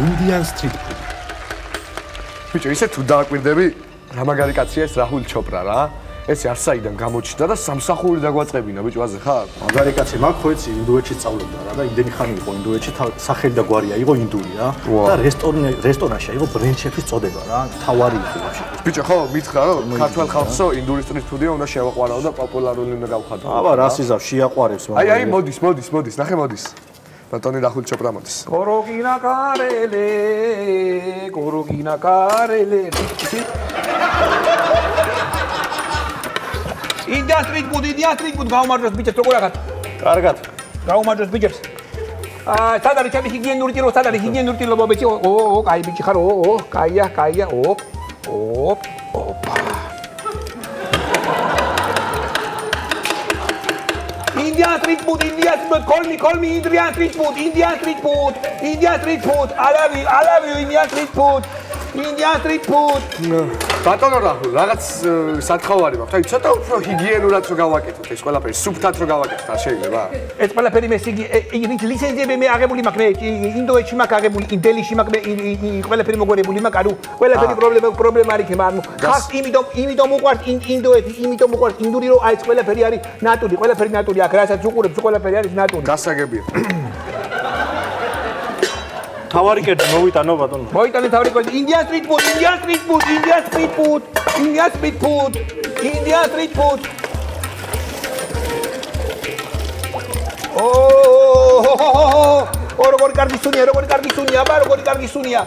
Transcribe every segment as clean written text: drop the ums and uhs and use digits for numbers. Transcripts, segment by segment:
Indian street food. ბიჭო, ისე თუ დააკვირდები, რა მაგარი კაცია ეს რაჰულ ჩოპრა რა. ეს არ საიდან გამოჩნდა და სამსახური დაგვაწყებინა, ბიჭო, აზე ხარ? მაგარი კაცი მაგ ხო იცი, ინდოეთში სწავლობდა რა და იმდენი ხანი იყო ინდოეთში, სახელი და გვარია იყო ინდური რა. და რესტორანში იყო ბრენდ შეფის წოდება რა, თავარი იყო ვაფშე. ბიჭო, ხო, მითხრა რომ ქართველ ხალხსო ინდური სტრიტ ფუდია უნდა შევაყვარავ და პოპულარული უნდა გავხადო. აბა, რას იზავ, შეაყვარებს მაგრამ. აი, მოდის, ნახე მოდის. ბატონი რაჰულ ჩოპრა მოდის. კოროგინა კარელე. Indian street food გაუმარჯოს ბიჭებს როგორ აღარ? კარგად. გაუმარჯოს ბიჭებს. სად არის ჩემი ჰიგიენური ტილო, სად არის ჰიგიენური ტილო ბიჭი? კაი ბიჭი ხარ, კაია. ოპა. Indian street food, call me Indian street food. I love you Indian street food. ბატონო რაჰულ, რაღაც სათხოვარი მაქვს. აი, ცოტა უფრო ჰიგიენურად რო გავაკეთოთ ეს ყველაფერი, სუფთად რო გავაკეთოთ, არ შეიძლება? ეს ყველაფერი მე ლიცენზიები მე აღებული მაქვს, მე ინდოეთში მაქვს აღებული, ინდელიში მაქვს, მე ყველაფერი მოგვერებული მაქვს, ანუ ყველაფერი პრობლემა არ იქნება, ანუ ხას იმიტომ უყვართ ინდოეთი, იმიტომ უყვართ ინდური, რომ აი ეს ყველაფერი არის ნატური, ყველაფერი ნატური აქ, რასაც უყურებს, ყველაფერი არის ნატური. გასაგებია. თავარი კერძი მოვიტანო ბატონო. მოიტანე თავარი კერძი. Indian street food. როგორი კარგი სუნია, აბა როგორი კარგი სუნია.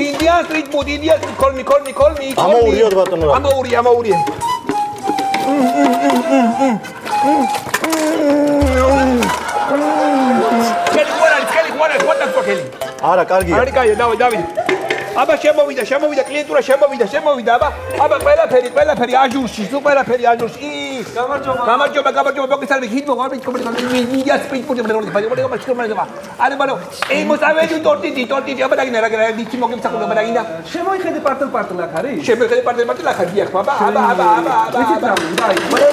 Indian street food, call me. ამოურიოთ ბატონო. ამოურია. არა, კარგია. დავიდ. აბა შემოვიდა, კლიენტურა შემოვიდა, აბა ყველაფერი აჟურში, ყველაფერი აჟურში. გამარჯობა, მოგესალმებით, ჰიტ მოგავით, Indian street food. არა, ბანო, მოსავედი ტორტიტი, აბა დაგინა, რა ვიცი მოგემსახურება დაგინა. შემოიხედე პარტელ აქ არის? შემოიხედე პარტელ აქ დიახ, აბა.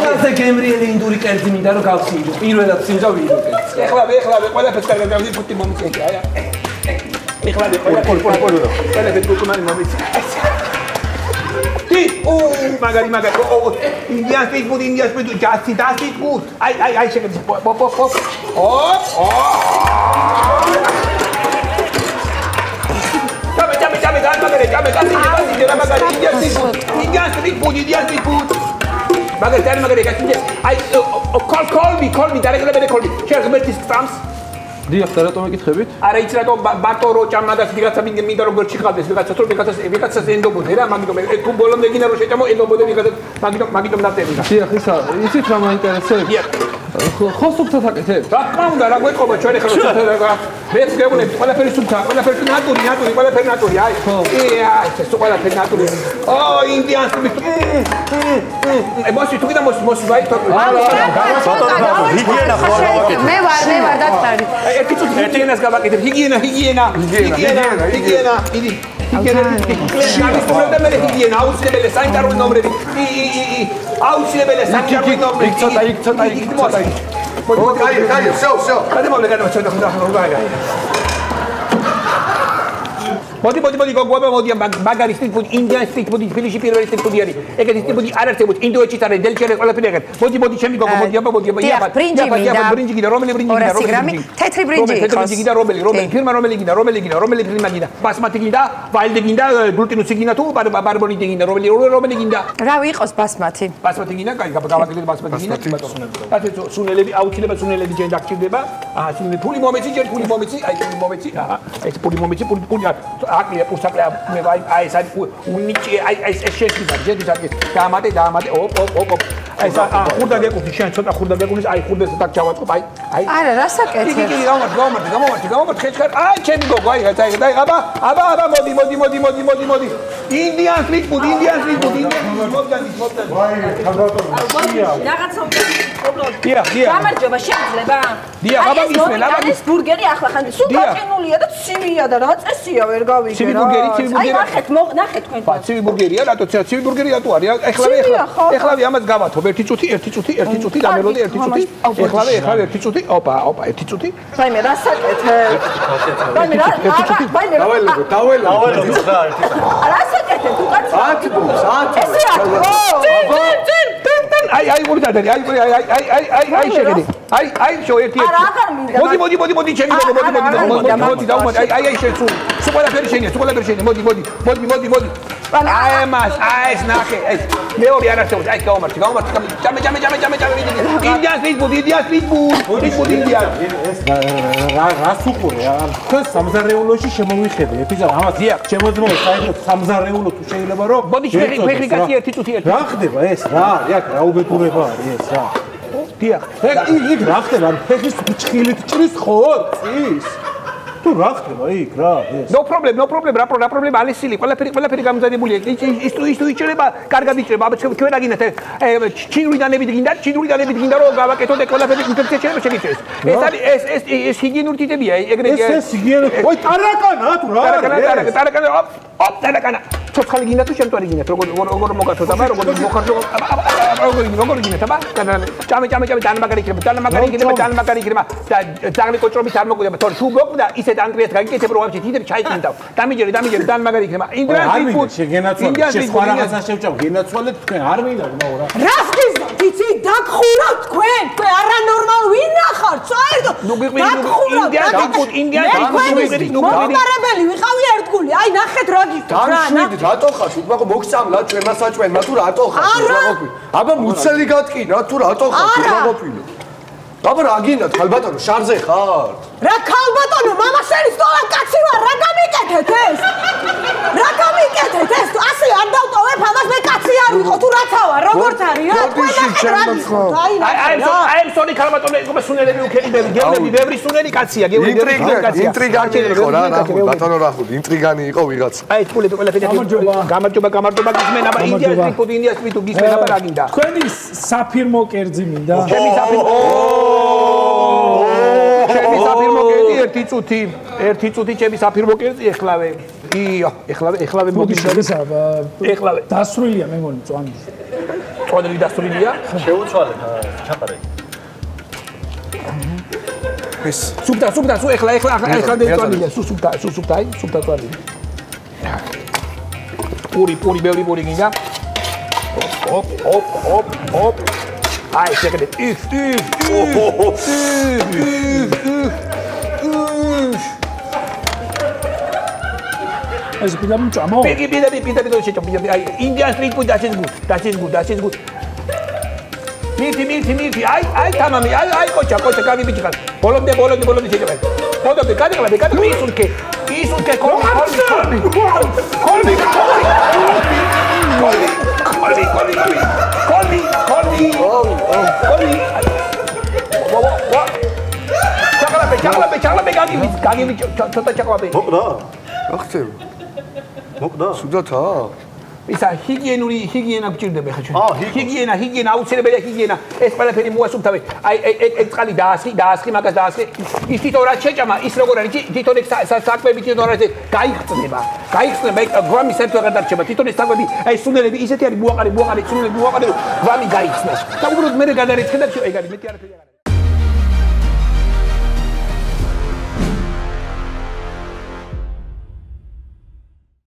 ყველაზე გემრიელი ინდური კერძი მინდა რომ გავსინჯო. პირველად სინჯა ვიდეო კერძი. ეხლა ყველაფერს კარგად დავიდი ფუტი მომიწია. ეხლა ყველაფერი გუკუნარი მომიწია. მაგარი. Indian street food, just eat food. აი შეგეძ. პოპ. Indian street food. მაგარი გასინჯე. აი call me, დარეგლებელი call me. შეგმერტის სტრამს. დიახ, და რატომ ეკითხებით? არა, იცი რატომ ბატორო ჭამადას ვიღაცა მინდა როგორ ჩიყავდეს, ვიღაცას ენდობოდე რა, მაგიტომ თუ ბოლომდე გინდა რომ შეჭამო, ენდობოდე ვიღაცა, მაგიტომ დავწერია. დიახ, იცით რა მაინტერესებს? დიახ. ხო სუფთად აკეთებ? რა თქმა უნდა, რა გვეთყობა ჩვენ ახლა სუფთად. მეც გეუბნები, ყველაფერი სუფთა, ყველაფერი ნატური, ყველაფერი ნატური, აი. ეს ყველაფერი ნატური. Indian street. მოსი თუ კიდე მოსი ვაითო. ჰიგიენა ხო არ გავაკეთებ? მე ვარ დაწარი. ერთი წუთი ჰიგიენას გავაკეთებ. ჰიგიენა. იდი. ჰიგიენა, აუცილებელი სანიტარული ნომრები. აუცილებელი სანიტარული ნომრები. ცოტა. კაი, всё. მოდი გოგოება მაგარი street food, Indian street food, ფილიში პირველი street food არის. ეგეთი street food არ არსებობს ინდოეთში და დელჩერე ყველაფერი ეგეთ. მოდი ჩემი გოგო, აბა. ბრინჯი გიდა, რომელი ბრინჯი გიდა, 200 გრამი, თეთრი ბრინჯი იყო. თეთრი გიდა, რომელი ფირმა რომელი ფირმა გიდა. ბასმატი გიდა, ვაილდი გიდა, გლუტენუსი გიდა თუ ბარბონიტი გიდა, რომელი გიდა. რა ვიყოს ბასმატი? ბასმატი გიდა, კაი, გავაკეთეთ ბასმატი გიდა. ბატონო, სუნელები, აუცილებლად სუნელები ჯერ დაგჭირდება. ფული მომეცი, აი ფული მომეცი, აკლია პურსაკლია მე აი ეს უნიჭი აი ეს შეშიზა ჯერჯერობით დაამატე ოპ აი ეს ხურდა გეკუთი შენ ცოტა ხურდა გეკუთი აი ხურდას დაკ ჩავაწყობ აი არა რასაკეთებ იგი გამომართი ხეჭქარ აი ჩემი გოგო აი აბა მოდი Indian street food ვაი ხაბატონო რაღაცა დიახ, დიახ. გამარჯობა, შეიძლება? დიახ, აბა ისმენ, აბა ეს ბურგერი ახლა ხან სულ გაყინულია და ცივია და რა წესია ვერ გავიგე რა. ცივი ბურგერი. აი ნახეთ თქვენ. ცივი ბურგერია, რატო ცივი ბურგერი რატო არის? ეხლავე ამას გავათობ, ერთი წუთი, დამელოდი ერთი წუთი. ეხლავე ერთი წუთი. ოპა, ერთი წუთი. ვაიმე, რა საკეთე? ვაიმე, რა დაველებო რა ერთი წუთი. რა საკეთე თუ კაცო? ესე აი მოდი დადე აი შეხედე აი შო ერთი მოდი ჩემი მოდი აი შეცუ სულ ყველაფერი შენია მოდი აი მას აი ეს ნახე ეს მეორე არ არსებობს აი გამომართი ინდიანს ეს რას უყურე თქვენ სამზარეულოში შემოვიხედე ეთისა ამას შემოძმო საერთოდ სამზარეულო თუ შეიძლება რომ მოდი ფეხი კაცი ერთი წუთი რა ხდება ეს რა აქ რა უბედურება არის ეს რა დიახ იქ რა ხდება ფეხის ჭხილით ჭრის ხო წის თუ რა ხდება იქ რა ეს no problem რა პრობლემა ალისილი ყველაფერი გამზადებულია ის თუ იჭრება კარგად იჭრება აბა ჩვენ აგინათ ჩინური დანებით გინდა რომ გავაკეთოთ ყველაფერი ინფექცია შეიძლება შეგიწევს ეს ჰიგიენური ტიპებია ეგრე ეს ჰიგიენური ой ტარაკანა თუ რა ტარაკანა ცოცხალი გინდა თუ შემტვარი გინდათ როგორ მოგართოთ აბა როგორ მოხარჯო როგორ გინდათ აბა ჭამე დანმაგარი იქნება და ძაღლი კოჭრობით არ მოკვდება თორე თუ მოკვდა ისეთ ანგრიას გაგიკეთებ რომ ვაფშე თითები ჩაიკინდავ დამიჯერე დანმაგარი იქნება ინდიანს შეგენაცვალეთ სხვა რაღაცა შევჭამ გენაცვალეთ თქვენ არ მინდა რა რას გიზნოთ იცი დაგხურავთ თქვენ არანორმალ ვინ ახართ საერთოდ ინდიანს მომხმარებელი ვიყავი ერთგული აი ნახეთ რა გიქნათ რა რატო ხართ უკმაყო მოგწამლა ჩვენმა საჭვენმა თუ რატო ხართ უკმაყო აბა მუცელი გატკინა თუ რატო ხართ უკმაყო აბა რა გინდათ ხალბატონო შარზე ხართ რა ხალბატონო მამა შენი სტოლა კაცი ვარ რა გამიკეთეთ ეს ასე არ დავტოვებ ამას მე კაცი არ ვიყო თუ რაცა ვარ როგორც არის რა აი სორი ხალბატონო ეს სუნელები უქენიდები გევლები ბევრი სუნელი კაცია ინტრიგანი იყო რა ნახო ბატონო რახული ინტრიგანი იყო ვიღაცა აი თულები ყველაფერი გამარჯობა გისმენ აბა ინდიას თუ გისმენ აბა რა გინდა თქვენი საფირმო კერძი მინდა ჩემი საფირმო კერძი ერთი წუთი ჩემი საფირმო კერძი ეხლავე მოდი ეხლავე დასრულია მე მგონი წვანილი დასრულია შეუცვალეთ ჩაყარე ეს სუფთა ეხლა დეწვანილია სუფთა წვანილი პური ბევრი გინდა ოპ აი შეხედე ეს პიდა მჭამო პიდა შეჭო აი ინდიანს ტრიტ ფუდი დაშეს გუდ მითი აი თამამი აი კოჩა კაგი ბიჭი ხარ ბოლომდე შეჭო ბოლომდე გადი ისულკე ჩაკლაპე გაგი ცოტა ჩაკლაპე მოყდა რა ხდება მოყდა სუდათა ისა ჰიგიენა გჭირდება ხა ჩვენ ჰიგიენა აუცილებელია ჰიგიენა ეს ყველაფერი მოასუფთავე აი ეგ წყალი დაასხი მაგას დაასხი ის თვითონ რაც შეჭამა ის როგორ არის თვითონ ეგ საკვები თვითონ რაც გაიხსნება ეგ გვამი საერთოდ აღარ დარჩება თვითონ ეს საკვები აი სუნელები ისეთი არის მუაყარი სუნელები მუაყარი გვამი გაიხსნას და უბრალოდ მე გადარეცხე და ეგ არის მეტი არაფერი